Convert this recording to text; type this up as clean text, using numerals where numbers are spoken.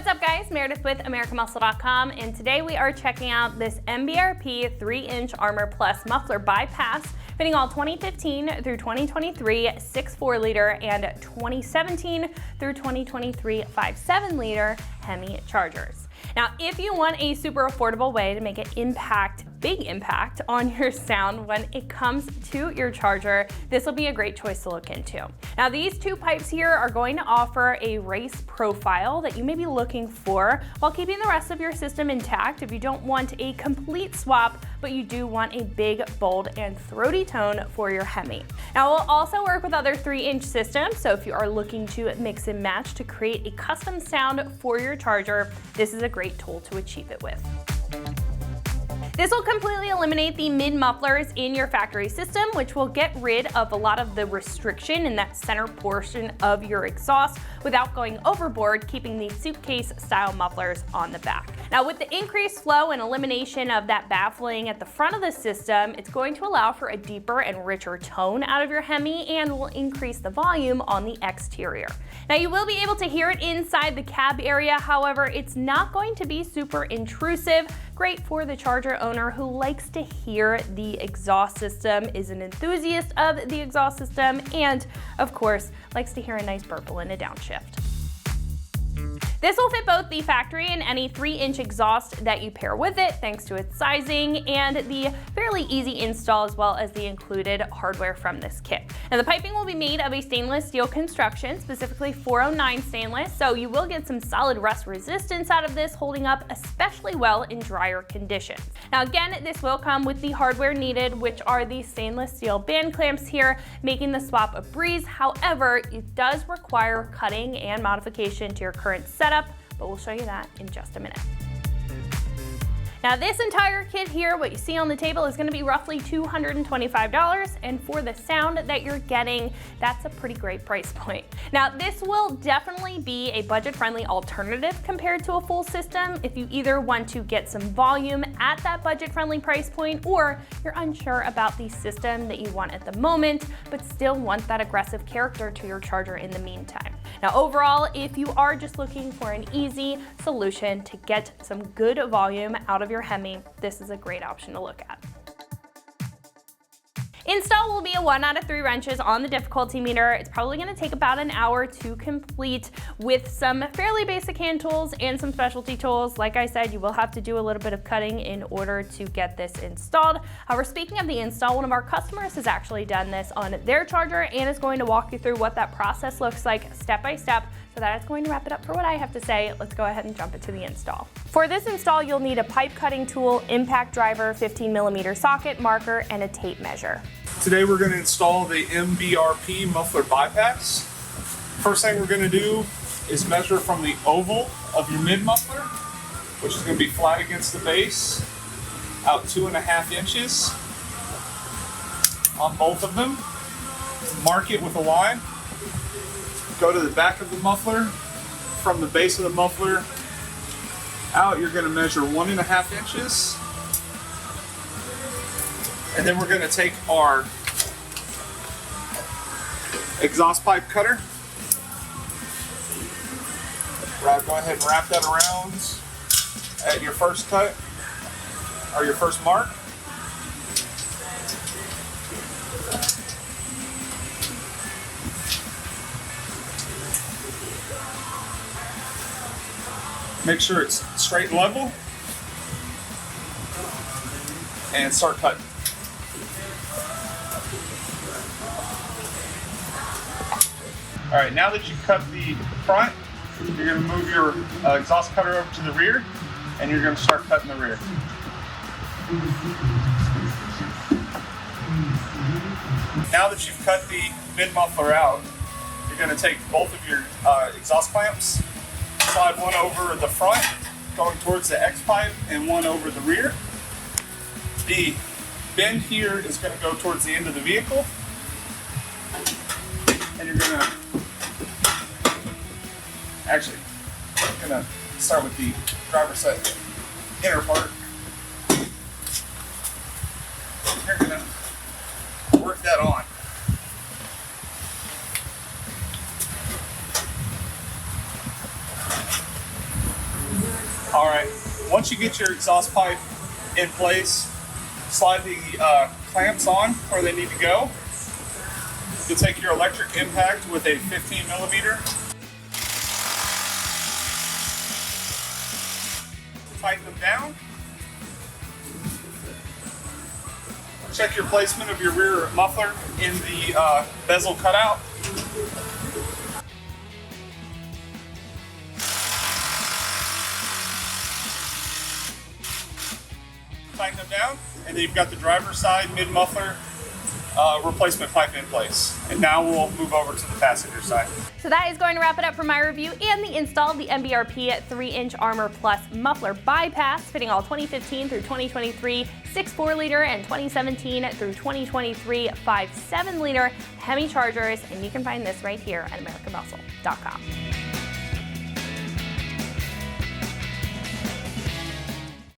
What's up guys, Meredith with AmericanMuscle.com, and today we are checking out this MBRP 3-inch Armor Plus Muffler Bypass, fitting all 2015 through 2023 6.4 liter and 2017 through 2023 5.7 liter Hemi chargers. Now, if you want a super affordable way to make an big impact on your sound when it comes to your charger, this will be a great choice to look into. Now, these two pipes here are going to offer a race profile that you may be looking for while keeping the rest of your system intact if you don't want a complete swap, but you do want a big, bold, and throaty tone for your Hemi. Now, it will also work with other 3-inch systems, so if you are looking to mix and match to create a custom sound for your charger, this is a great tool to achieve it with. This will completely eliminate the mid-mufflers in your factory system, which will get rid of a lot of the restriction in that center portion of your exhaust without going overboard, keeping the suitcase-style mufflers on the back. Now, with the increased flow and elimination of that baffling at the front of the system, it's going to allow for a deeper and richer tone out of your Hemi and will increase the volume on the exterior. Now, you will be able to hear it inside the cab area, however, it's not going to be super intrusive. Great for the charger owner who likes to hear the exhaust system, is an enthusiast of the exhaust system, and of course, likes to hear a nice burble in a downshift. This will fit both the factory and any 3-inch exhaust that you pair with it, thanks to its sizing and the fairly easy install, as well as the included hardware from this kit. Now, the piping will be made of a stainless steel construction, specifically 409 stainless, so you will get some solid rust resistance out of this, holding up especially well in drier conditions. Now, again, this will come with the hardware needed, which are the stainless steel band clamps here, making the swap a breeze. However, it does require cutting and modification to your current setup, but we'll show you that in just a minute. Now, this entire kit here, what you see on the table, is going to be roughly $225, and for the sound that you're getting, that's a pretty great price point. Now, this will definitely be a budget-friendly alternative compared to a full system if you either want to get some volume at that budget-friendly price point, or you're unsure about the system that you want at the moment, but still want that aggressive character to your charger in the meantime. Now, overall, if you are just looking for an easy solution to get some good volume out of your Hemi, this is a great option to look at. Install will be a 1 out of 3 wrenches on the difficulty meter. It's probably going to take about an hour to complete with some fairly basic hand tools and some specialty tools. Like I said, you will have to do a little bit of cutting in order to get this installed. However, speaking of the install, one of our customers has actually done this on their charger and is going to walk you through what that process looks like step by step. So that is going to wrap it up for what I have to say. Let's go ahead and jump into the install. For this install, you'll need a pipe cutting tool, impact driver, 15mm socket, marker, and a tape measure. Today we're going to install the MBRP Muffler Bypass. First thing we're going to do is measure from the oval of your mid-muffler, which is going to be flat against the base, out 2.5 inches on both of them. Mark it with a line. Go to the back of the muffler. From the base of the muffler out, you're going to measure 1.5 inches. And then we're going to take our exhaust pipe cutter. Go ahead and wrap that around at your first cut, or your first mark. Make sure it's straight and level, and start cutting. All right, now that you've cut the front, you're going to move your exhaust cutter over to the rear, and you're going to start cutting the rear. Now that you've cut the mid-muffler out, you're going to take both of your exhaust clamps, slide one over the front, going towards the X pipe, and one over the rear. The bend here is going to go towards the end of the vehicle, and you're going to start with the driver's side inner part. You're going to work that on. Once you get your exhaust pipe in place, slide the clamps on where they need to go. You'll take your electric impact with a 15 millimeter. Tighten them down. Check your placement of your rear muffler in the bezel cutout. Tighten them down, and then you've got the driver's side mid-muffler replacement pipe in place. And now we'll move over to the passenger side. So that is going to wrap it up for my review and the install of the MBRP 3-inch Armor Plus Muffler Bypass, fitting all 2015 through 2023 6.4 liter and 2017 through 2023 5.7 liter Hemi Chargers. And you can find this right here at AmericanMuscle.com.